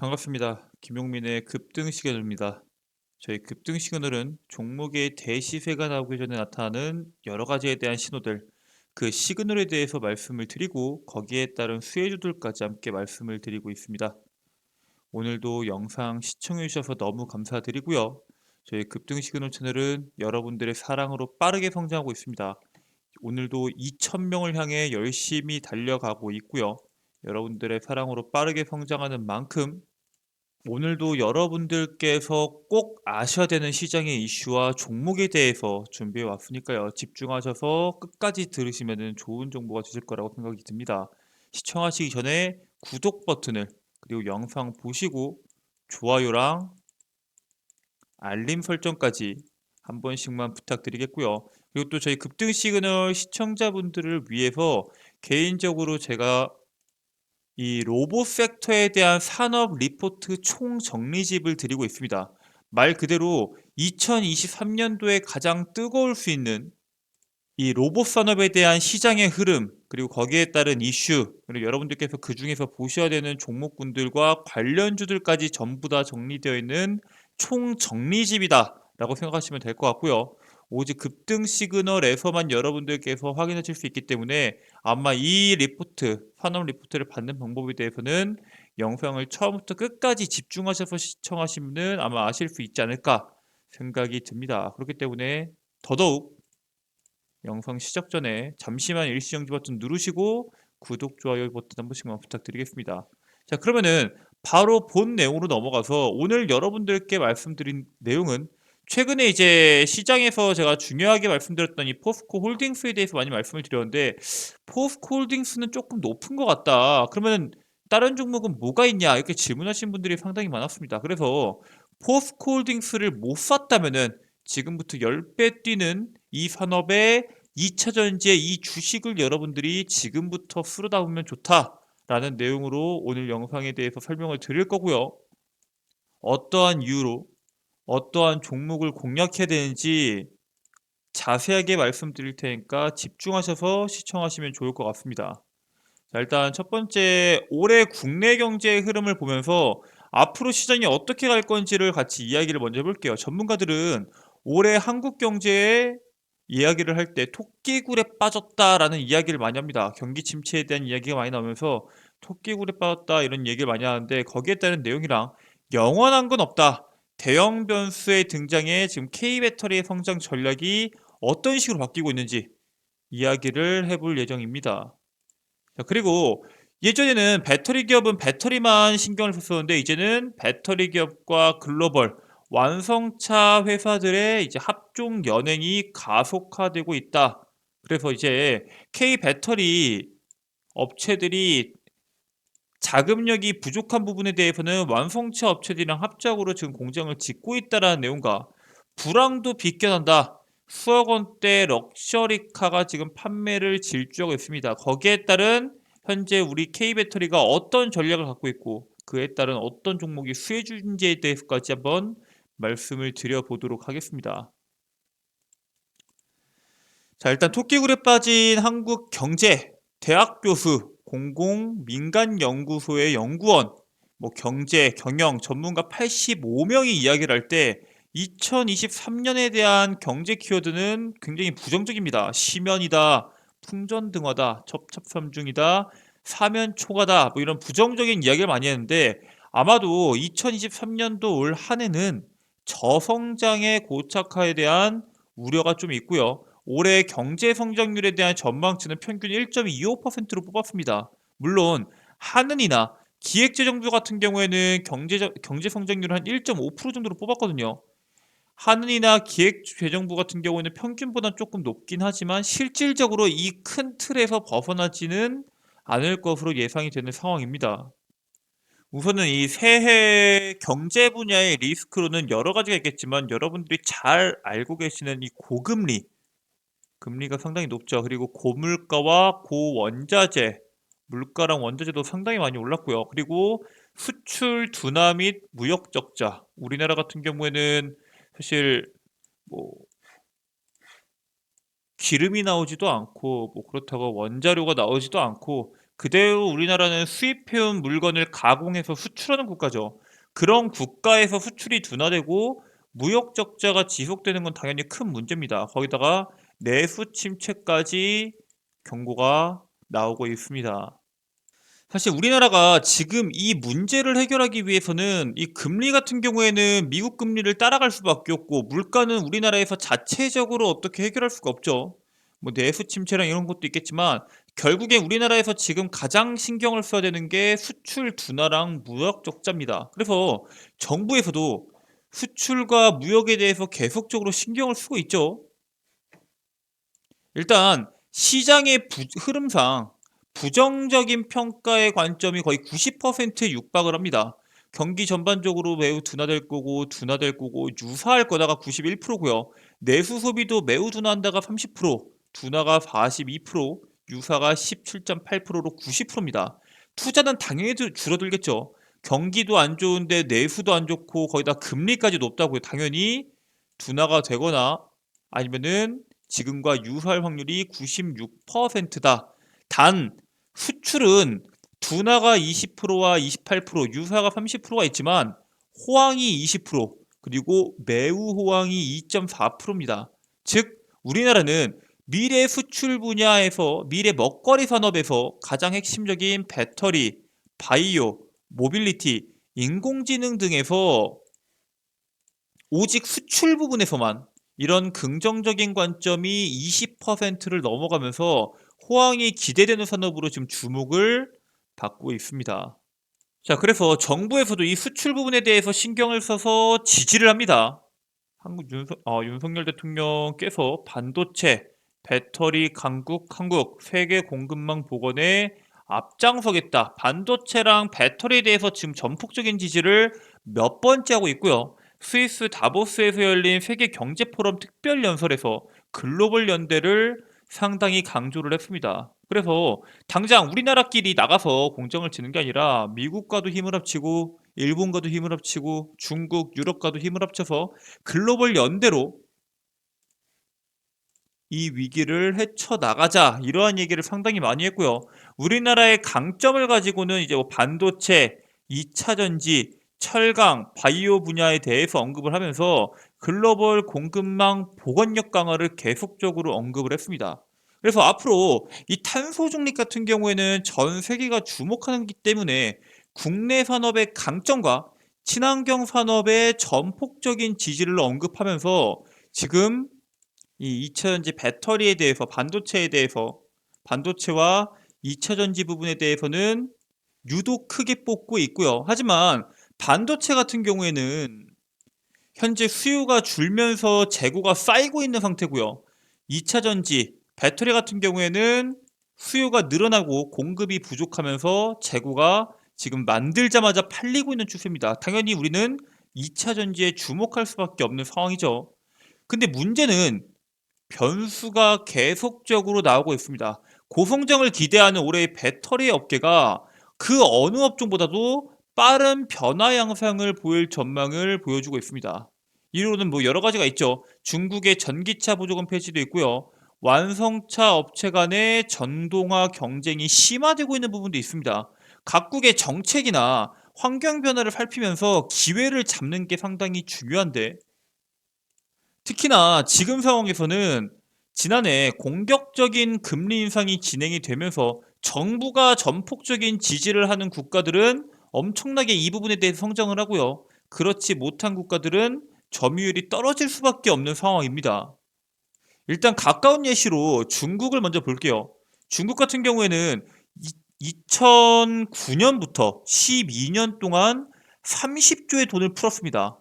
반갑습니다. 김용민의 급등 시그널입니다. 저희 급등 시그널은 종목의 대시세가 나오기 전에 나타나는 여러 가지에 대한 신호들, 그 시그널에 대해서 말씀을 드리고 거기에 따른 수혜주들까지 함께 말씀을 드리고 있습니다. 오늘도 영상 시청해 주셔서 너무 감사드리고요. 저희 급등 시그널 채널은 여러분들의 사랑으로 빠르게 성장하고 있습니다. 오늘도 2,000명을 향해 열심히 달려가고 있고요. 여러분들의 사랑으로 빠르게 성장하는 만큼 오늘도 여러분들께서 꼭 아셔야 되는 시장의 이슈와 종목에 대해서 준비해 왔으니까요. 집중하셔서 끝까지 들으시면 좋은 정보가 주실 거라고 생각이 듭니다. 시청하시기 전에 구독 버튼을 그리고 영상 보시고 좋아요랑 알림 설정까지 한 번씩만 부탁드리겠고요. 그리고 또 저희 급등 시그널 시청자분들을 위해서 개인적으로 제가 이 로봇 섹터에 대한 산업 리포트 총정리집을 드리고 있습니다. 말 그대로 2023년도에 가장 뜨거울 수 있는 이 로봇 산업에 대한 시장의 흐름, 그리고 거기에 따른 이슈, 그리고 여러분들께서 그 중에서 보셔야 되는 종목군들과 관련주들까지 전부 다 정리되어 있는 총정리집이다 라고 생각하시면 될 것 같고요. 오직 급등 시그널에서만 여러분들께서 확인하실 수 있기 때문에 아마 이 리포트, 산업 리포트를 받는 방법에 대해서는 영상을 처음부터 끝까지 집중하셔서 시청하시면 아마 아실 수 있지 않을까 생각이 듭니다. 그렇기 때문에 더더욱 영상 시작 전에 잠시만 일시정지 버튼 누르시고 구독, 좋아요 버튼 한 번씩만 부탁드리겠습니다. 자, 그러면은 바로 본 내용으로 넘어가서 오늘 여러분들께 말씀드린 내용은 최근에 이제 시장에서 제가 중요하게 말씀드렸던 이 포스코 홀딩스에 대해서 많이 말씀을 드렸는데, 포스코 홀딩스는 조금 높은 것 같다. 그러면 다른 종목은 뭐가 있냐? 이렇게 질문하신 분들이 상당히 많았습니다. 그래서 포스코 홀딩스를 못 샀다면은 지금부터 10배 뛰는 이 산업의 2차 전지의 이 주식을 여러분들이 지금부터 쓸어다 보면 좋다라는 내용으로 오늘 영상에 대해서 설명을 드릴 거고요. 어떠한 이유로 어떠한 종목을 공략해야 되는지 자세하게 말씀드릴 테니까 집중하셔서 시청하시면 좋을 것 같습니다. 자, 일단 첫 번째, 올해 국내 경제의 흐름을 보면서 앞으로 시장이 어떻게 갈 건지를 같이 이야기를 먼저 해볼게요. 전문가들은 올해 한국 경제의 이야기를 할 때 토끼굴에 빠졌다라는 이야기를 많이 합니다. 경기 침체에 대한 이야기가 많이 나오면서 토끼굴에 빠졌다 이런 얘기를 많이 하는데, 거기에 따른 내용이랑 영원한 건 없다. 대형 변수의 등장에 지금 K배터리의 성장 전략이 어떤 식으로 바뀌고 있는지 이야기를 해볼 예정입니다. 자, 그리고 예전에는 배터리 기업은 배터리만 신경을 썼었는데 이제는 배터리 기업과 글로벌 완성차 회사들의 이제 합종 연행이 가속화되고 있다. 그래서 이제 K 배터리 업체들이 자금력이 부족한 부분에 대해서는 완성차 업체들이랑 합작으로 지금 공장을 짓고 있다라는 내용과 불황도 비껴난다. 수억 원대 럭셔리카가 지금 판매를 질주하고 있습니다. 거기에 따른 현재 우리 K배터리가 어떤 전략을 갖고 있고 그에 따른 어떤 종목이 수혜주인지에 대해서까지 한번 말씀을 드려보도록 하겠습니다. 자, 일단 토끼굴에 빠진 한국 경제 대학 교수, 공공 민간 연구소의 연구원, 뭐 경제, 경영 전문가 85명이 이야기를 할 때 2023년에 대한 경제 키워드는 굉장히 부정적입니다. 심연이다, 풍전등화다, 첩첩산중이다, 사면초가다, 뭐 이런 부정적인 이야기를 많이 했는데, 아마도 2023년도 올 한 해는 저성장의 고착화에 대한 우려가 좀 있고요. 올해 경제 성장률에 대한 전망치는 평균 1.25%로 뽑았습니다. 물론 한은이나 기획재정부 같은 경우에는 경제 성장률을 한 1.5% 정도로 뽑았거든요. 한은이나 기획재정부 같은 경우에는 평균보다 조금 높긴 하지만 실질적으로 이 큰 틀에서 벗어나지는 않을 것으로 예상이 되는 상황입니다. 우선은 이 새해 경제 분야의 리스크로는 여러 가지가 있겠지만 여러분들이 잘 알고 계시는 이 고금리, 금리가 상당히 높죠. 그리고 고물가와 고원자재, 물가랑 원자재도 상당히 많이 올랐고요. 그리고 수출 둔화 및 무역 적자. 우리나라 같은 경우에는 사실 뭐 기름이 나오지도 않고 뭐 그렇다고 원자료가 나오지도 않고 그대로 우리나라는 수입해온 물건을 가공해서 수출하는 국가죠. 그런 국가에서 수출이 둔화되고 무역 적자가 지속되는 건 당연히 큰 문제입니다. 거기다가 내수 침체까지 경고가 나오고 있습니다. 사실 우리나라가 지금 이 문제를 해결하기 위해서는 이 금리 같은 경우에는 미국 금리를 따라갈 수밖에 없고 물가는 우리나라에서 자체적으로 어떻게 해결할 수가 없죠. 뭐 내수 침체랑 이런 것도 있겠지만 결국엔 우리나라에서 지금 가장 신경을 써야 되는 게 수출 둔화랑 무역 적자입니다. 그래서 정부에서도 수출과 무역에 대해서 계속적으로 신경을 쓰고 있죠. 일단 시장의 흐름상 부정적인 평가의 관점이 거의 90%에 육박을 합니다. 경기 전반적으로 매우 둔화될 거고 유사할 거다가 91%고요. 내수 소비도 매우 둔화한다가 30%, 둔화가 42%, 유사가 17.8%로 90%입니다. 투자는 당연히 줄어들겠죠. 경기도 안 좋은데 내수도 안 좋고 거기다 금리까지 높다고요. 당연히 둔화가 되거나 아니면은 지금과 유사할 확률이 96%다. 단 수출은 둔화가 20%와 28%, 유사가 30%가 있지만 호황이 20% 그리고 매우 호황이 2.4%입니다. 즉 우리나라는 미래 수출 분야에서 미래 먹거리 산업에서 가장 핵심적인 배터리, 바이오, 모빌리티, 인공지능 등에서 오직 수출 부분에서만 이런 긍정적인 관점이 20%를 넘어가면서 호황이 기대되는 산업으로 지금 주목을 받고 있습니다. 자, 그래서 정부에서도 이 수출 부분에 대해서 신경을 써서 지지를 합니다. 윤석열 대통령께서 반도체, 배터리 한국 세계 공급망 복원에 앞장서겠다. 반도체랑 배터리에 대해서 지금 전폭적인 지지를 몇 번째 하고 있고요. 스위스 다보스에서 열린 세계 경제 포럼 특별 연설에서 글로벌 연대를 상당히 강조를 했습니다. 그래서 당장 우리나라끼리 나가서 공정을 지는 게 아니라 미국과도 힘을 합치고 일본과도 힘을 합치고 중국, 유럽과도 힘을 합쳐서 글로벌 연대로 이 위기를 헤쳐나가자 이러한 얘기를 상당히 많이 했고요. 우리나라의 강점을 가지고는 이제 뭐 반도체, 2차 전지, 철강, 바이오 분야에 대해서 언급을 하면서 글로벌 공급망 복원력 강화를 계속적으로 언급을 했습니다. 그래서 앞으로 이 탄소 중립 같은 경우에는 전 세계가 주목하기 때문에 국내 산업의 강점과 친환경 산업의 전폭적인 지지를 언급하면서 지금 이 2차전지 배터리에 대해서 반도체에 대해서 반도체와 2차전지 부분에 대해서는 유독 크게 뽑고 있고요. 하지만 반도체 같은 경우에는 현재 수요가 줄면서 재고가 쌓이고 있는 상태고요. 2차전지 배터리 같은 경우에는 수요가 늘어나고 공급이 부족하면서 재고가 지금 만들자마자 팔리고 있는 추세입니다. 당연히 우리는 2차전지에 주목할 수밖에 없는 상황이죠. 근데 문제는 변수가 계속적으로 나오고 있습니다. 고성장을 기대하는 올해의 배터리 업계가 그 어느 업종보다도 빠른 변화 양상을 보일 전망을 보여주고 있습니다. 이유로는 뭐 여러 가지가 있죠. 중국의 전기차 보조금 폐지도 있고요. 완성차 업체 간의 전동화 경쟁이 심화되고 있는 부분도 있습니다. 각국의 정책이나 환경 변화를 살피면서 기회를 잡는 게 상당히 중요한데 특히나 지금 상황에서는 지난해 공격적인 금리 인상이 진행이 되면서 정부가 전폭적인 지지를 하는 국가들은 엄청나게 이 부분에 대해서 성장을 하고요. 그렇지 못한 국가들은 점유율이 떨어질 수밖에 없는 상황입니다. 일단 가까운 예시로 중국을 먼저 볼게요. 중국 같은 경우에는 2009년부터 12년 동안 30조의 돈을 풀었습니다.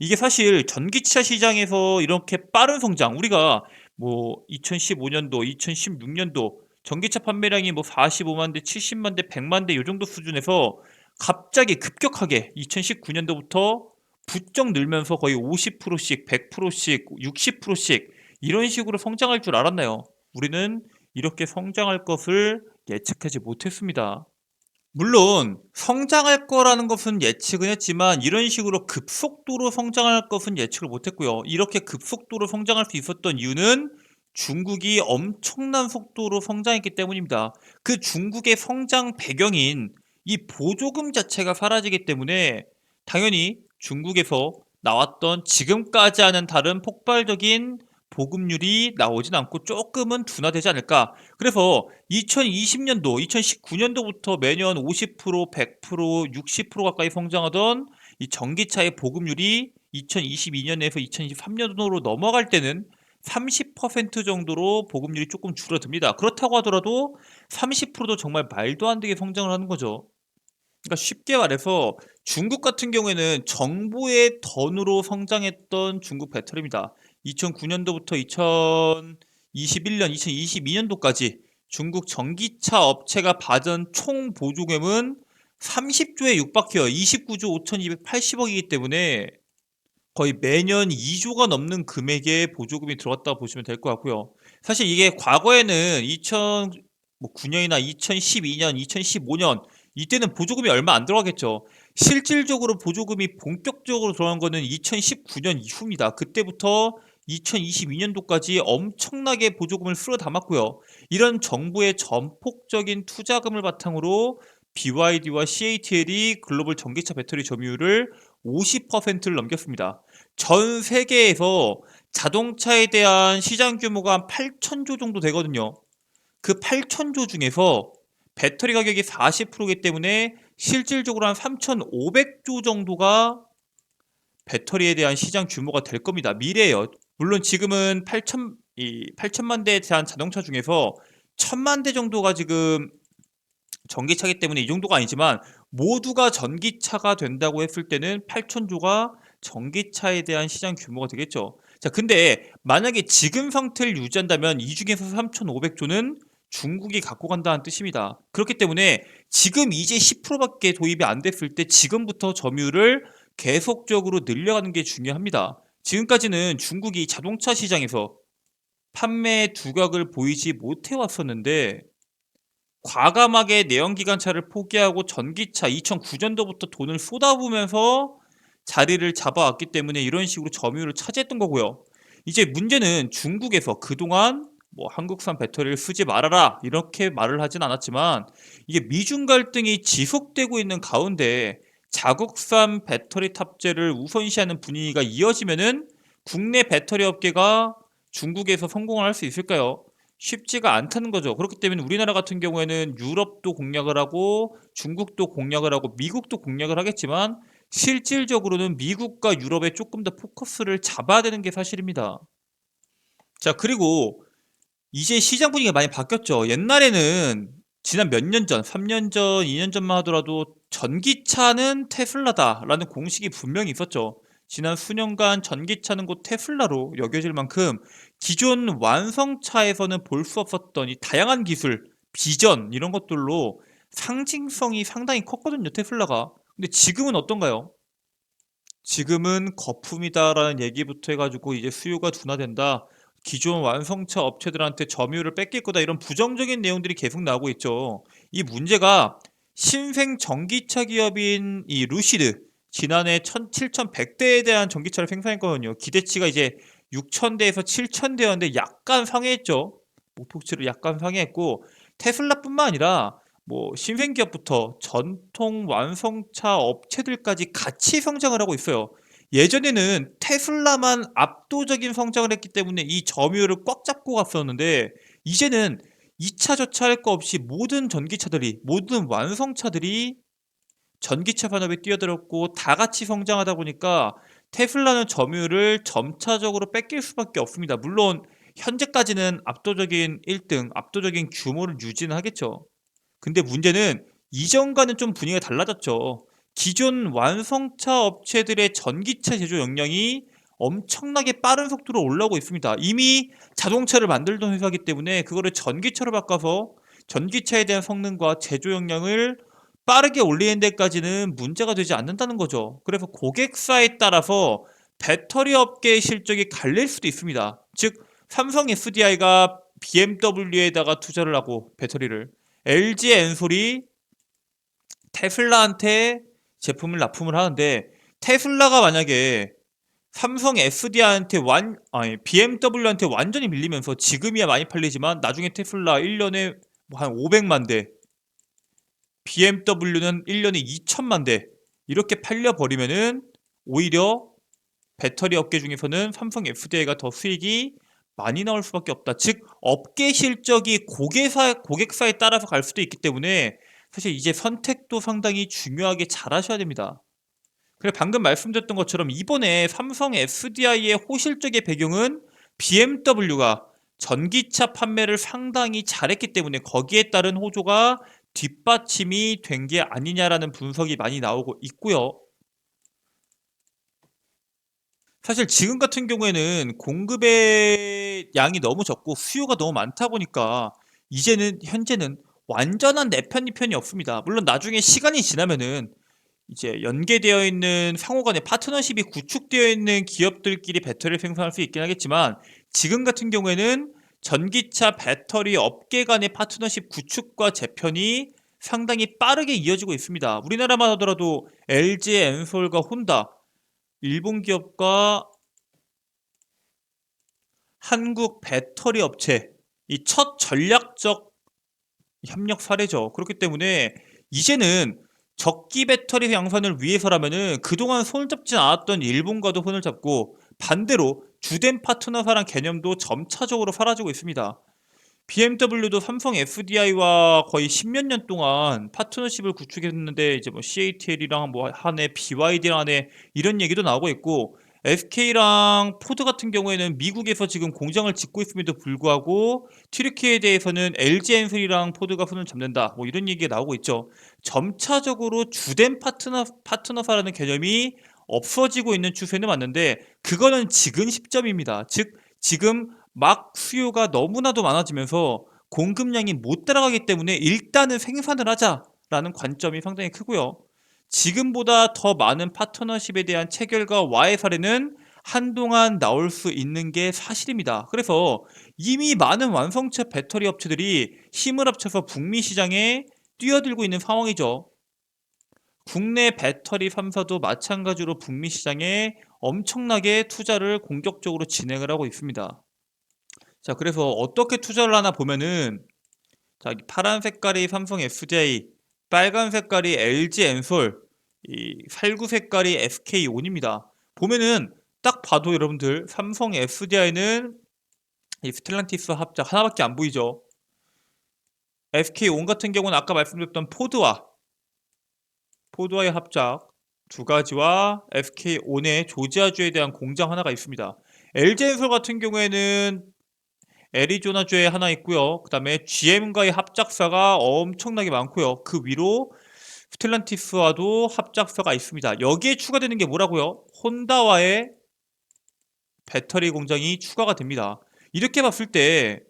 이게 사실 전기차 시장에서 이렇게 빠른 성장, 우리가 뭐 2015년도, 2016년도 전기차 판매량이 뭐 45만 대, 70만 대, 100만 대 이 정도 수준에서 갑자기 급격하게 2019년도부터 부쩍 늘면서 거의 50%씩, 100%씩, 60%씩 이런 식으로 성장할 줄 알았나요? 우리는 이렇게 성장할 것을 예측하지 못했습니다. 물론 성장할 거라는 것은 예측은 했지만 이런 식으로 급속도로 성장할 것은 예측을 못했고요. 이렇게 급속도로 성장할 수 있었던 이유는 중국이 엄청난 속도로 성장했기 때문입니다. 그 중국의 성장 배경인 이 보조금 자체가 사라지기 때문에 당연히 중국에서 나왔던 지금까지 하는 다른 폭발적인 보급률이 나오진 않고 조금은 둔화되지 않을까. 그래서 2020년도, 2019년도부터 매년 50%, 100%, 60% 가까이 성장하던 이 전기차의 보급률이 2022년에서 2023년도로 넘어갈 때는 30% 정도로 보급률이 조금 줄어듭니다. 그렇다고 하더라도 30%도 정말 말도 안 되게 성장을 하는 거죠. 그러니까 쉽게 말해서 중국 같은 경우에는 정부의 던으로 성장했던 중국 배터리입니다. 2009년도부터 2021년, 2022년도까지 중국 전기차 업체가 받은 총 보조금은 30조에 육박해요. 29조 5,280억이기 때문에 거의 매년 2조가 넘는 금액의 보조금이 들어왔다고 보시면 될 것 같고요. 사실 이게 과거에는 2009년이나 2012년, 2015년 이때는 보조금이 얼마 안 들어가겠죠. 실질적으로 보조금이 본격적으로 들어간 거는 2019년 이후입니다. 그때부터 2022년도까지 엄청나게 보조금을 쓸어 담았고요. 이런 정부의 전폭적인 투자금을 바탕으로 BYD와 CATL이 글로벌 전기차 배터리 점유율을 50%를 넘겼습니다. 전 세계에서 자동차에 대한 시장 규모가 한 8천조 정도 되거든요. 그 8천조 중에서 배터리 가격이 40%이기 때문에 실질적으로 한 3,500조 정도가 배터리에 대한 시장 규모가 될 겁니다. 미래에요. 물론 지금은 8천만 대에 대한 자동차 중에서 1,000만 대 정도가 지금 전기차기 때문에 이 정도가 아니지만 모두가 전기차가 된다고 했을 때는 8천조가 전기차에 대한 시장 규모가 되겠죠. 자, 근데 만약에 지금 상태를 유지한다면 이 중에서 3,500조는 중국이 갖고 간다는 뜻입니다. 그렇기 때문에 지금 이제 10%밖에 도입이 안 됐을 때 지금부터 점유율을 계속적으로 늘려가는 게 중요합니다. 지금까지는 중국이 자동차 시장에서 판매 두각을 보이지 못해 왔었는데 과감하게 내연기관차를 포기하고 전기차 2009년도부터 돈을 쏟아부으면서 자리를 잡아왔기 때문에 이런 식으로 점유율을 차지했던 거고요. 이제 문제는 중국에서 그동안 뭐 한국산 배터리를 쓰지 말아라 이렇게 말을 하진 않았지만 이게 미중 갈등이 지속되고 있는 가운데 자국산 배터리 탑재를 우선시하는 분위기가 이어지면은 국내 배터리 업계가 중국에서 성공을 할 수 있을까요? 쉽지가 않다는 거죠. 그렇기 때문에 우리나라 같은 경우에는 유럽도 공략을 하고 중국도 공략을 하고 미국도 공략을 하겠지만 실질적으로는 미국과 유럽에 조금 더 포커스를 잡아야 되는 게 사실입니다. 자, 그리고 이제 시장 분위기가 많이 바뀌었죠. 옛날에는 지난 몇 년 전, 3년 전, 2년 전만 하더라도 전기차는 테슬라다라는 공식이 분명히 있었죠. 지난 수년간 전기차는 곧 테슬라로 여겨질 만큼 기존 완성차에서는 볼 수 없었던 이 다양한 기술, 비전 이런 것들로 상징성이 상당히 컸거든요, 테슬라가. 근데 지금은 어떤가요? 지금은 거품이다라는 얘기부터 해가지고 이제 수요가 둔화된다. 기존 완성차 업체들한테 점유율을 뺏길 거다. 이런 부정적인 내용들이 계속 나오고 있죠. 이 문제가 신생 전기차 기업인 이 루시드 지난해 7,100대에 대한 전기차를 생산했거든요. 기대치가 이제 6,000대에서 7,000대였는데 약간 상회했죠. 목표치를 약간 상회했고 테슬라뿐만 아니라 뭐 신생 기업부터 전통 완성차 업체들까지 같이 성장을 하고 있어요. 예전에는 테슬라만 압도적인 성장을 했기 때문에 이 점유율을 꽉 잡고 갔었는데 이제는 2차 저차 할 거 없이 모든 전기차들이 모든 완성차들이 전기차 산업에 뛰어들었고 다 같이 성장하다 보니까 테슬라는 점유율을 점차적으로 뺏길 수밖에 없습니다. 물론 현재까지는 압도적인 1등, 압도적인 규모를 유지는 하겠죠. 근데 문제는 이전과는 좀 분위기가 달라졌죠. 기존 완성차 업체들의 전기차 제조 역량이 엄청나게 빠른 속도로 올라오고 있습니다. 이미 자동차를 만들던 회사이기 때문에 그거를 전기차로 바꿔서 전기차에 대한 성능과 제조 역량을 빠르게 올리는 데까지는 문제가 되지 않는다는 거죠. 그래서 고객사에 따라서 배터리 업계의 실적이 갈릴 수도 있습니다. 즉 삼성 SDI가 BMW에다가 투자를 하고 배터리를 LG 엔솔이 테슬라한테 제품을 납품을 하는데 테슬라가 만약에 삼성 BMW한테 완전히 밀리면서 지금이야 많이 팔리지만 나중에 테슬라 1년에 한 500만 대, BMW는 1년에 2천만 대 이렇게 팔려버리면은 오히려 배터리 업계 중에서는 삼성 FDI가 더 수익이 많이 나올 수밖에 없다. 즉 업계 실적이 고객사에 따라서 갈 수도 있기 때문에 사실 이제 선택도 상당히 중요하게 잘 하셔야 됩니다. 그래 방금 말씀드렸던 것처럼 이번에 삼성 SDI의 호실적의 배경은 BMW가 전기차 판매를 상당히 잘했기 때문에 거기에 따른 호조가 뒷받침이 된 게 아니냐라는 분석이 많이 나오고 있고요. 사실 지금 같은 경우에는 공급의 양이 너무 적고 수요가 너무 많다 보니까 현재는 완전한 내 편이 편이 없습니다. 물론 나중에 시간이 지나면은 이제 연계되어 있는 상호 간의 파트너십이 구축되어 있는 기업들끼리 배터리를 생산할 수 있긴 하겠지만 지금 같은 경우에는 전기차 배터리 업계 간의 파트너십 구축과 재편이 상당히 빠르게 이어지고 있습니다. 우리나라만 하더라도 LG 엔솔과 혼다, 일본 기업과 한국 배터리 업체 이 첫 전략적 협력 사례죠. 그렇기 때문에 이제는 적기 배터리 양산을 위해서라면은 그동안 손을 잡지 않았던 일본과도 손을 잡고 반대로 주된 파트너사란 개념도 점차적으로 사라지고 있습니다. BMW도 삼성 FDI와 거의 십몇 년 동안 파트너십을 구축했는데 이제 뭐 CATL이랑 뭐 한해 BYD랑 한해 이런 얘기도 나오고 있고 SK랑 포드 같은 경우에는 미국에서 지금 공장을 짓고 있음에도 불구하고 튀르키예에 대해서는 LG 엔솔이랑 포드가 손을 잡는다 뭐 이런 얘기가 나오고 있죠. 점차적으로 주된 파트너사라는 개념이 없어지고 있는 추세는 맞는데 그거는 지금 시점입니다. 즉 지금 막 수요가 너무나도 많아지면서 공급량이 못 따라가기 때문에 일단은 생산을 하자라는 관점이 상당히 크고요. 지금보다 더 많은 파트너십에 대한 체결과 와해 사례는 한동안 나올 수 있는 게 사실입니다. 그래서 이미 많은 완성차 배터리 업체들이 힘을 합쳐서 북미 시장에 뛰어들고 있는 상황이죠. 국내 배터리 3사도 마찬가지로 북미 시장에 엄청나게 투자를 공격적으로 진행을 하고 있습니다. 자, 그래서 어떻게 투자를 하나 보면은 자, 파란 색깔이 삼성 SDI, 빨간 색깔이 LG 엔솔, 이 살구 색깔이 SK온입니다. 보면은 딱 봐도 여러분들 삼성 SDI는 이 스텔란티스 합작 하나밖에 안 보이죠. SK온 같은 경우는 아까 말씀드렸던 포드와의 합작 두 가지와 SK온의 조지아주에 대한 공장 하나가 있습니다. LG 엔솔 같은 경우에는 애리조나주에 하나 있고요. 그 다음에 GM과의 합작사가 엄청나게 많고요. 그 위로 스텔란티스와도 합작사가 있습니다. 여기에 추가되는 게 뭐라고요? 혼다와의 배터리 공장이 추가가 됩니다. 이렇게 봤을 때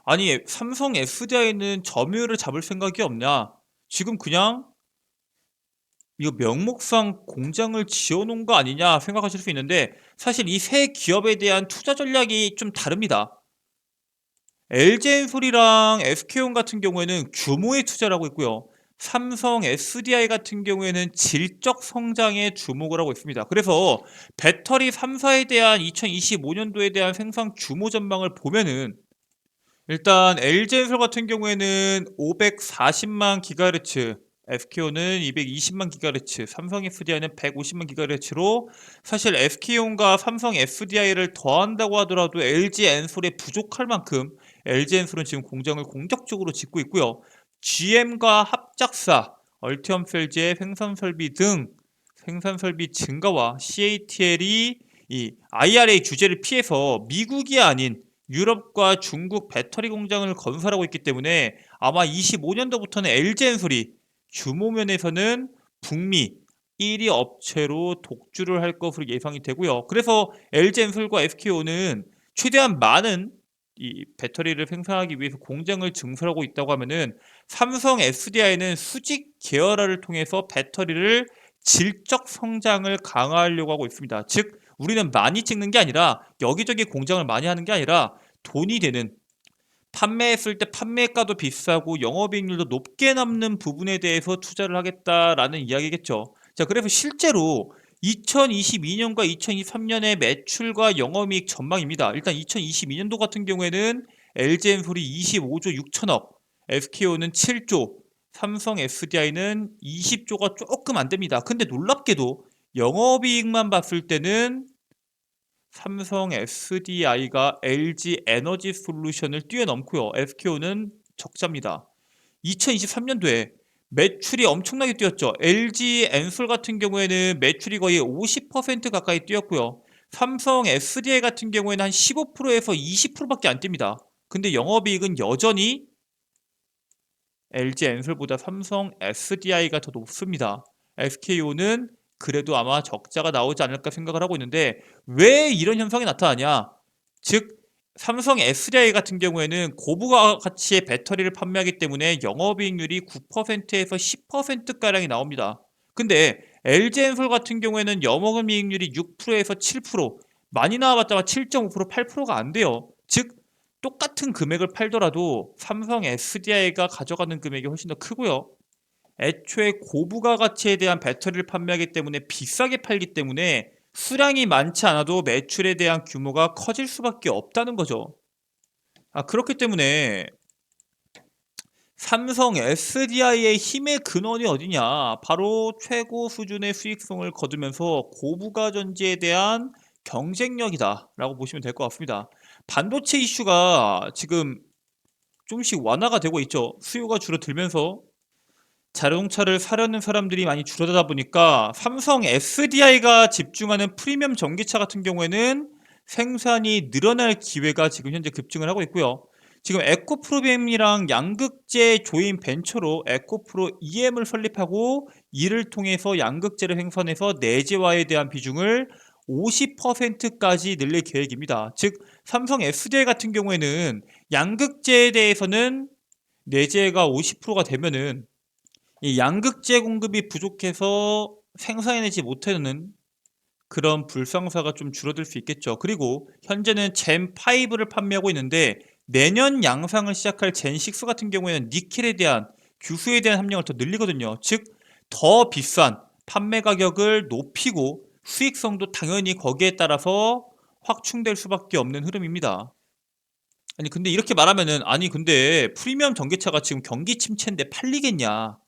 아니 삼성 SDI는 점유율을 잡을 생각이 없냐? 지금 그냥 이거 명목상 공장을 지어놓은 거 아니냐 생각하실 수 있는데 사실 이 세 기업에 대한 투자 전략이 좀 다릅니다. LG엔솔이랑 SK온 같은 경우에는 규모의 투자를 하고 있고요. 삼성 SDI 같은 경우에는 질적 성장에 주목을 하고 있습니다. 그래서 배터리 3사에 대한 2025년도에 대한 생산 규모 전망을 보면은 일단 LG엔솔 같은 경우에는 540만 기가헤르츠, SK온은 220만 기가헤르츠, 삼성 SDI는 150만 기가헤르츠로 사실 SK온과 삼성 SDI를 더한다고 하더라도 LG엔솔에 부족할 만큼 LG엔솔은 지금 공장을 공격적으로 짓고 있고요. GM과 합작사, 얼티엄셀즈의 생산 설비 등 생산 설비 증가와 CATL이 이 IRA 규제를 피해서 미국이 아닌 유럽과 중국 배터리 공장을 건설하고 있기 때문에 아마 25년도부터는 LG엔솔이 규모 면에서는 북미 1위 업체로 독주를 할 것으로 예상이 되고요. 그래서 LG엔솔과 SK온은 최대한 많은 이 배터리를 생산하기 위해서 공장을 증설하고 있다고 하면은 삼성 SDI는 수직 계열화를 통해서 배터리를 질적 성장을 강화하려고 하고 있습니다. 즉 우리는 많이 찍는 게 아니라 여기저기 공장을 많이 하는 게 아니라 돈이 되는 판매했을 때 판매가도 비싸고 영업이익률도 높게 남는 부분에 대해서 투자를 하겠다라는 이야기겠죠. 자, 그래서 실제로 2022년과 2023년의 매출과 영업이익 전망입니다. 일단 2022년도 같은 경우에는 LG엔솔이 25조 6천억, SKO는 7조, 삼성 SDI는 20조가 조금 안 됩니다. 근데 놀랍게도 영업이익만 봤을 때는 삼성 SDI가 LG 에너지 솔루션을 뛰어넘고요. SKO는 적자입니다. 2023년도에 매출이 엄청나게 뛰었죠. LG 엔솔 같은 경우에는 매출이 거의 50% 가까이 뛰었고요. 삼성 SDI 같은 경우에는 한 15%에서 20%밖에 안 뜁니다. 근데 영업이익은 여전히 LG 엔솔보다 삼성 SDI가 더 높습니다. SKO는 그래도 아마 적자가 나오지 않을까 생각을 하고 있는데 왜 이런 현상이 나타나냐? 즉 삼성 SDI 같은 경우에는 고부가 가치의 배터리를 판매하기 때문에 영업이익률이 9%에서 10%가량이 나옵니다. 근데 LG엔솔 같은 경우에는 영업이익률이 6%에서 7%, 많이 나와봤자 7.5%, 8%가 안 돼요. 즉 똑같은 금액을 팔더라도 삼성 SDI가 가져가는 금액이 훨씬 더 크고요. 애초에 고부가 가치에 대한 배터리를 판매하기 때문에 비싸게 팔기 때문에 수량이 많지 않아도 매출에 대한 규모가 커질 수밖에 없다는 거죠. 그렇기 때문에 삼성 SDI의 힘의 근원이 어디냐? 바로 최고 수준의 수익성을 거두면서 고부가 전지에 대한 경쟁력이다라고 보시면 될 것 같습니다. 반도체 이슈가 지금 좀씩 완화가 되고 있죠. 수요가 줄어들면서 자동차를 사려는 사람들이 많이 줄어들다 보니까 삼성 SDI가 집중하는 프리미엄 전기차 같은 경우에는 생산이 늘어날 기회가 지금 현재 급증을 하고 있고요. 지금 에코프로비엠이랑 양극재 조인 벤처로 에코프로 EM을 설립하고 이를 통해서 양극재를 생산해서 내재화에 대한 비중을 50%까지 늘릴 계획입니다. 즉 삼성 SDI 같은 경우에는 양극재에 대해서는 내재가 50%가 되면은 이 양극재 공급이 부족해서 생산해내지 못하는 그런 불상사가 좀 줄어들 수 있겠죠. 그리고 현재는 젠5를 판매하고 있는데 내년 양상을 시작할 젠6 같은 경우에는 니켈에 대한 규수에 대한 함량을 더 늘리거든요. 즉 더 비싼 판매 가격을 높이고 수익성도 당연히 거기에 따라서 확충될 수밖에 없는 흐름입니다. 아니 근데 이렇게 말하면은 아니 근데 프리미엄 전기차가 지금 경기 침체인데 팔리겠냐?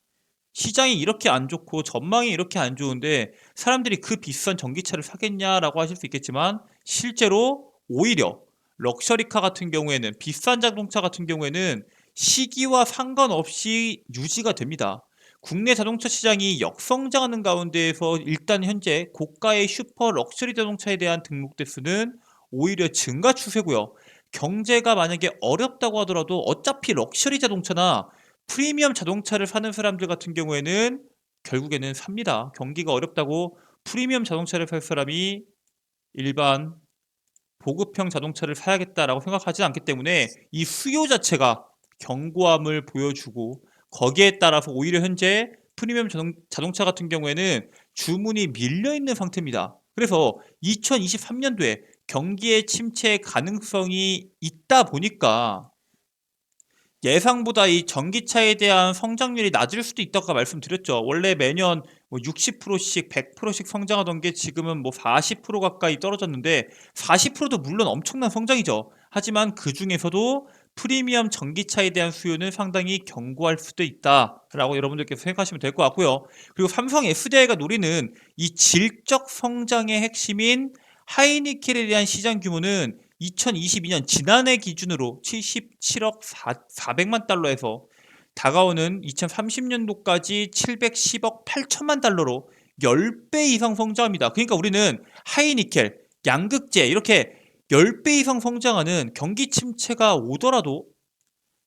시장이 이렇게 안 좋고 전망이 이렇게 안 좋은데 사람들이 그 비싼 전기차를 사겠냐라고 하실 수 있겠지만 실제로 오히려 럭셔리카 같은 경우에는 비싼 자동차 같은 경우에는 시기와 상관없이 유지가 됩니다. 국내 자동차 시장이 역성장하는 가운데에서 일단 현재 고가의 슈퍼 럭셔리 자동차에 대한 등록 대수는 오히려 증가 추세고요. 경제가 만약에 어렵다고 하더라도 어차피 럭셔리 자동차나 프리미엄 자동차를 사는 사람들 같은 경우에는 결국에는 삽니다. 경기가 어렵다고 프리미엄 자동차를 살 사람이 일반 보급형 자동차를 사야겠다라고 생각하지 않기 때문에 이 수요 자체가 견고함을 보여주고 거기에 따라서 오히려 현재 프리미엄 자동차 같은 경우에는 주문이 밀려 있는 상태입니다. 그래서 2023년도에 경기의 침체 가능성이 있다 보니까 예상보다 이 전기차에 대한 성장률이 낮을 수도 있다고 아까 말씀드렸죠. 원래 매년 뭐 60%씩 100%씩 성장하던 게 지금은 뭐 40% 가까이 떨어졌는데 40%도 물론 엄청난 성장이죠. 하지만 그 중에서도 프리미엄 전기차에 대한 수요는 상당히 견고할 수도 있다라고 여러분들께서 생각하시면 될 것 같고요. 그리고 삼성 SDI가 노리는 이 질적 성장의 핵심인 하이니켈에 대한 시장 규모는 2022년 지난해 기준으로 77억 400만 달러에서 다가오는 2030년도까지 710억 8천만 달러로 10배 이상 성장합니다. 그러니까 우리는 하이니켈, 양극재 이렇게 10배 이상 성장하는 경기 침체가 오더라도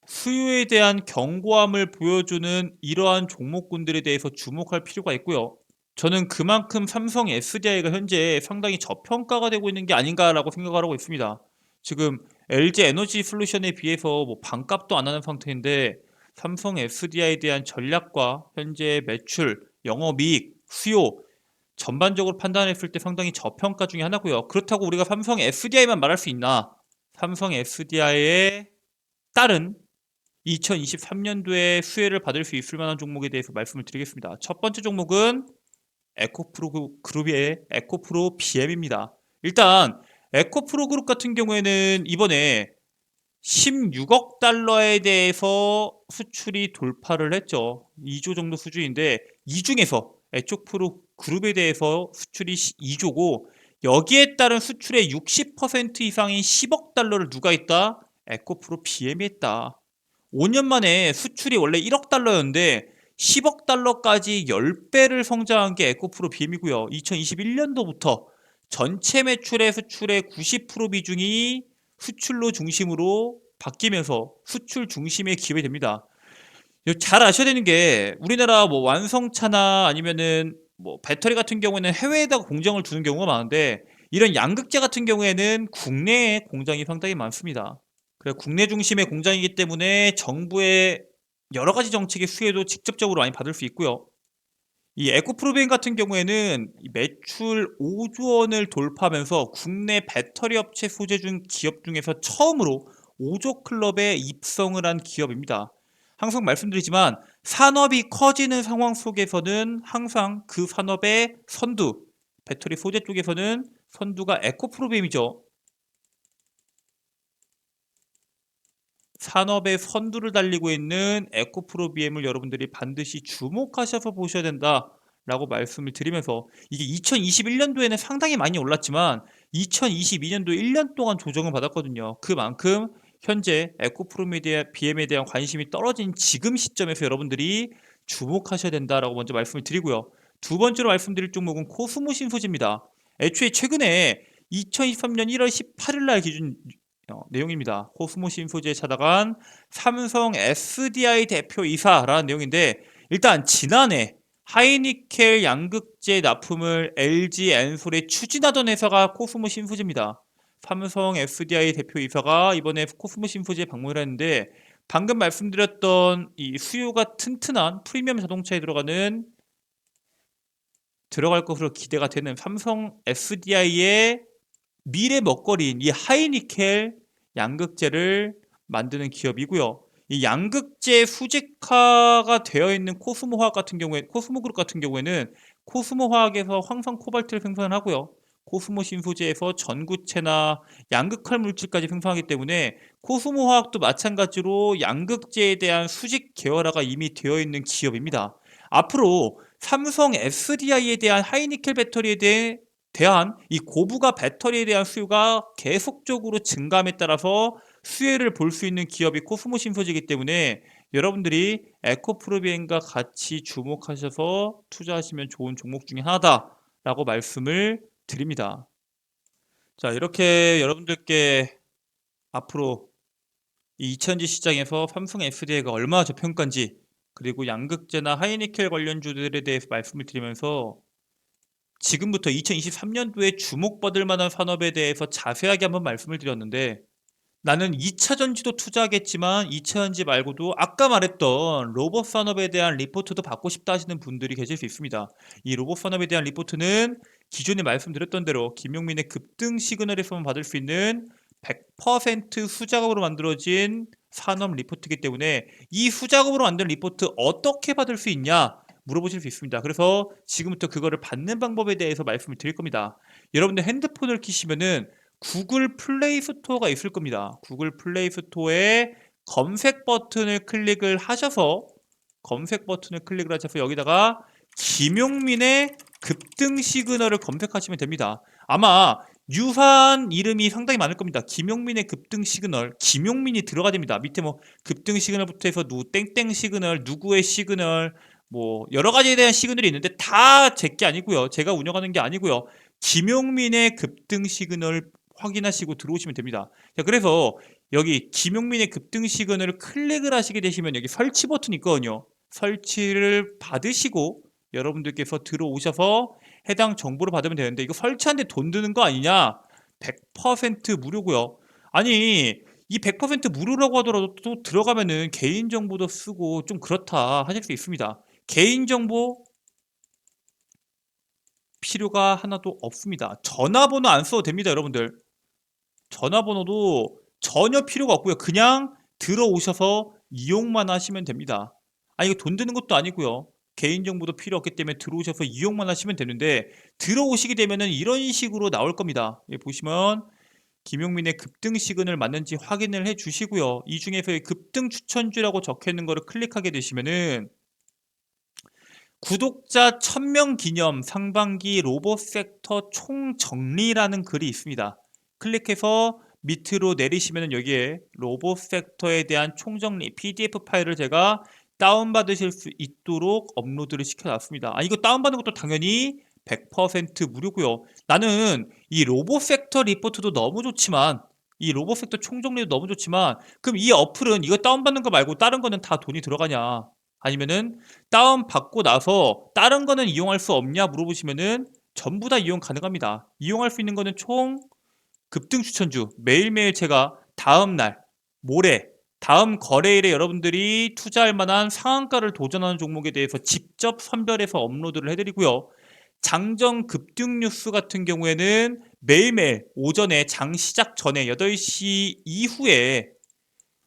수요에 대한 견고함을 보여주는 이러한 종목군들에 대해서 주목할 필요가 있고요. 저는 그만큼 삼성 SDI가 현재 상당히 저평가가 되고 있는 게 아닌가라고 생각을 하고 있습니다. 지금 LG 에너지 솔루션에 비해서 뭐 반값도 안 하는 상태인데 삼성 SDI에 대한 전략과 현재 매출, 영업이익, 수요 전반적으로 판단했을 때 상당히 저평가 중에 하나고요. 그렇다고 우리가 삼성 SDI만 말할 수 있나? 삼성 SDI의 다른 2023년도에 수혜를 받을 수 있을 만한 종목에 대해서 말씀을 드리겠습니다. 첫 번째 종목은 그룹의 에코프로 BM입니다. 일단 에코프로 그룹 같은 경우에는 이번에 16억 달러에 대해서 수출이 돌파를 했죠. 2조 정도 수준인데 이 중에서 에코프로 그룹에 대해서 수출이 2조고 여기에 따른 수출의 60% 이상인 10억 달러를 누가 했다? 에코프로 BM이 했다. 5년 만에 수출이 원래 1억 달러였는데 10억 달러까지 10배를 성장한 게 에코프로 BM이고요. 2021년도부터 전체 매출의 수출의 90% 비중이 수출로 중심으로 바뀌면서 수출 중심의 기업이 됩니다. 잘 아셔야 되는 게 우리나라 뭐 완성차나 아니면은 뭐 배터리 같은 경우에는 해외에다가 공장을 두는 경우가 많은데 이런 양극재 같은 경우에는 국내에 공장이 상당히 많습니다. 그래 국내 중심의 공장이기 때문에 정부의 여러 가지 정책의 수혜도 직접적으로 많이 받을 수 있고요. 이 에코프로비엔 같은 경우에는 매출 5조 원을 돌파하면서 국내 배터리 업체 소재 중 기업 중에서 처음으로 5조 클럽에 입성을 한 기업입니다. 항상 말씀드리지만 산업이 커지는 상황 속에서는 항상 그 산업의 선두, 배터리 소재 쪽에서는 선두가 에코프로비엠이죠. 산업의 선두를 달리고 있는 에코프로비엠을 여러분들이 반드시 주목하셔서 보셔야 된다라고 말씀을 드리면서 이게 2021년도에는 상당히 많이 올랐지만 2022년도 1년 동안 조정을 받았거든요. 그만큼 현재 에코프로비엠에 대한 관심이 떨어진 지금 시점에서 여러분들이 주목하셔야 된다라고 먼저 말씀을 드리고요. 두 번째로 말씀드릴 종목은 코스모신 소재입니다. 애초에 최근에 2023년 1월 18일 날 기준 내용입니다. 코스모시 인포지에 찾아간 삼성 SDI 대표이사라는 내용인데 일단 지난해 하이니켈 양극재 납품을 LG 엔솔에 추진하던 회사가 코스모시 인포지입니다. 삼성 SDI 대표이사가 이번에 코스모시 인포지에 방문을 했는데 방금 말씀드렸던 이 수요가 튼튼한 프리미엄 자동차에 들어갈 것으로 기대가 되는 삼성 SDI의 미래 먹거리인 이 하이니켈 양극재를 만드는 기업이고요. 이 양극재 수직화가 되어 있는 코스모그룹 같은 경우에는 코스모화학에서 황산 코발트를 생산하고요. 코스모 신소재에서 전구체나 양극할 물질까지 생산하기 때문에 코스모화학도 마찬가지로 양극재에 대한 수직 계열화가 이미 되어 있는 기업입니다. 앞으로 삼성 SDI에 대한 하이니켈 배터리에 대한 이 고부가 배터리에 대한 수요가 계속적으로 증감에 따라서 수혜를 볼 수 있는 기업이 코스모 신소재이기 때문에 여러분들이 에코프로비엔과 같이 주목하셔서 투자하시면 좋은 종목 중에 하나다라고 말씀을 드립니다. 자, 이렇게 여러분들께 앞으로 이 2000지 시장에서 삼성 SDI가 얼마나 저평가인지 그리고 양극재나 하이니켈 관련주들에 대해서 말씀을 드리면서 지금부터 2023년도에 주목받을 만한 산업에 대해서 자세하게 한번 말씀을 드렸는데 나는 2차 전지도 투자하겠지만 2차 전지 말고도 아까 말했던 로봇 산업에 대한 리포트도 받고 싶다 하시는 분들이 계실 수 있습니다. 이 로봇 산업에 대한 리포트는 기존에 말씀드렸던 대로 김용민의 급등 시그널에서만 받을 수 있는 100% 수작업으로 만들어진 산업 리포트이기 때문에 이 수작업으로 만든 리포트 어떻게 받을 수 있냐 물어보실 수 있습니다. 그래서 지금부터 그거를 받는 방법에 대해서 말씀을 드릴 겁니다. 여러분들 핸드폰을 키시면은 구글 플레이 스토어가 있을 겁니다. 구글 플레이 스토어에 검색 버튼을 클릭을 하셔서 여기다가 김용민의 급등 시그널을 검색하시면 됩니다. 아마 유사한 이름이 상당히 많을 겁니다. 김용민의 급등 시그널, 김용민이 들어가야 됩니다. 밑에 뭐 급등 시그널부터 해서 땡땡 시그널, 누구의 시그널, 뭐 여러 가지에 대한 시그널이 있는데 다 제 게 아니고요. 제가 운영하는 게 아니고요. 김용민의 급등 시그널 확인하시고 들어오시면 됩니다. 자, 그래서 여기 김용민의 급등 시그널을 클릭을 하시게 되시면 여기 설치 버튼이 있거든요. 설치를 받으시고 여러분들께서 들어오셔서 해당 정보를 받으면 되는데 이거 설치하는데 돈 드는 거 아니냐? 100% 무료고요. 아니 이 100% 무료라고 하더라도 또 들어가면은 개인정보도 쓰고 좀 그렇다 하실 수 있습니다. 개인정보 필요가 하나도 없습니다. 전화번호 안 써도 됩니다, 여러분들. 전화번호도 전혀 필요가 없고요. 그냥 들어오셔서 이용만 하시면 됩니다. 아니 이거 돈 드는 것도 아니고요. 개인정보도 필요 없기 때문에 들어오셔서 이용만 하시면 되는데 들어오시게 되면은 이런 식으로 나올 겁니다. 여기 보시면 김용민의 급등 시그널 맞는지 확인을 해 주시고요. 이 중에서의 급등 추천주라고 적혀 있는 거를 클릭하게 되시면은 구독자 1000명 기념 상반기 로봇섹터 총정리라는 글이 있습니다. 클릭해서 밑으로 내리시면 여기에 로봇섹터에 대한 총정리 PDF 파일을 제가 다운받으실 수 있도록 업로드를 시켜놨습니다. 이거 다운받는 것도 당연히 100% 무료고요. 나는 이 로봇섹터 리포트도 너무 좋지만 이 로봇섹터 총정리도 너무 좋지만 그럼 이 어플은 이거 다운받는 거 말고 다른 거는 다 돈이 들어가냐? 아니면은 다운받고 나서 다른 거는 이용할 수 없냐 물어보시면은 전부 다 이용 가능합니다. 이용할 수 있는 거는 총 급등 추천주 매일매일 제가 다음날 모레 다음 거래일에 여러분들이 투자할 만한 상한가를 도전하는 종목에 대해서 직접 선별해서 업로드를 해드리고요. 장정 급등 뉴스 같은 경우에는 매일매일 오전에 장 시작 전에 8시 이후에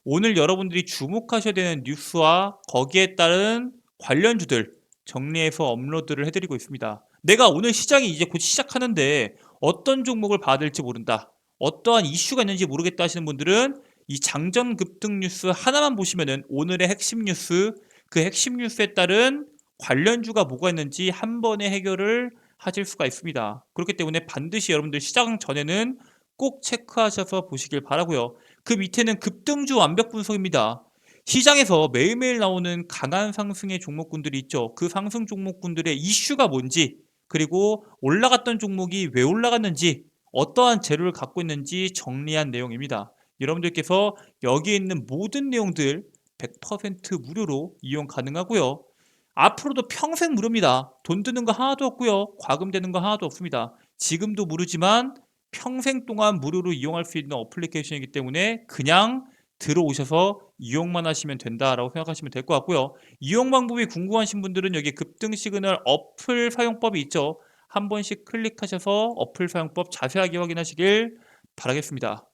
오늘 여러분들이 주목하셔야 되는 뉴스와 거기에 따른 관련주들 정리해서 업로드를 해드리고 있습니다. 내가 오늘 시장이 이제 곧 시작하는데 어떤 종목을 봐야 될지 모른다. 어떠한 이슈가 있는지 모르겠다 하시는 분들은 이 장전 급등 뉴스 하나만 보시면은 오늘의 핵심 뉴스, 그 핵심 뉴스에 따른 관련주가 뭐가 있는지 한 번에 해결을 하실 수가 있습니다. 그렇기 때문에 반드시 여러분들 시작 전에는 꼭 체크하셔서 보시길 바라고요. 그 밑에는 급등주 완벽 분석입니다. 시장에서 매일매일 나오는 강한 상승의 종목군들이 있죠. 그 상승 종목군들의 이슈가 뭔지, 그리고 올라갔던 종목이 왜 올라갔는지, 어떠한 재료를 갖고 있는지 정리한 내용입니다. 여러분들께서 여기에 있는 모든 내용들 100% 무료로 이용 가능하고요. 앞으로도 평생 무료입니다. 돈 드는 거 하나도 없고요. 과금되는 거 하나도 없습니다. 지금도 무료지만 평생 동안 무료로 이용할 수 있는 어플리케이션이기 때문에 그냥 들어오셔서 이용만 하시면 된다라고 생각하시면 될 것 같고요. 이용 방법이 궁금하신 분들은 여기 급등 시그널 어플 사용법이 있죠. 한 번씩 클릭하셔서 어플 사용법 자세하게 확인하시길 바라겠습니다.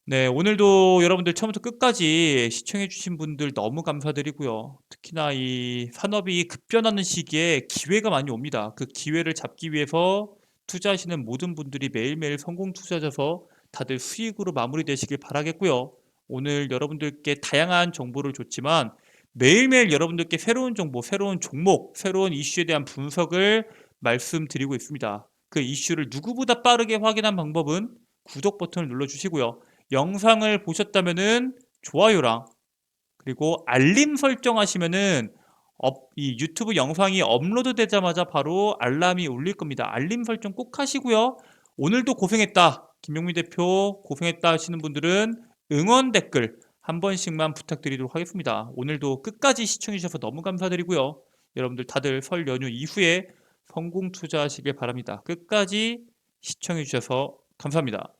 네, 오늘도 여러분들 처음부터 끝까지 시청해주신 분들 너무 감사드리고요. 특히나 이 산업이 급변하는 시기에 기회가 많이 옵니다. 그 기회를 잡기 위해서 투자하시는 모든 분들이 매일매일 성공 투자자서 다들 수익으로 마무리되시길 바라겠고요. 오늘 여러분들께 다양한 정보를 줬지만 매일매일 여러분들께 새로운 정보, 새로운 종목, 새로운 이슈에 대한 분석을 말씀드리고 있습니다. 그 이슈를 누구보다 빠르게 확인한 방법은 구독 버튼을 눌러주시고요. 영상을 보셨다면은 좋아요랑 그리고 알림 설정하시면은 이 유튜브 영상이 업로드 되자마자 바로 알람이 울릴 겁니다. 알림 설정 꼭 하시고요. 오늘도 고생했다. 김용민 대표 고생했다 하시는 분들은 응원 댓글 한 번씩만 부탁드리도록 하겠습니다. 오늘도 끝까지 시청해 주셔서 너무 감사드리고요. 여러분들 다들 설 연휴 이후에 성공 투자하시길 바랍니다. 끝까지 시청해 주셔서 감사합니다.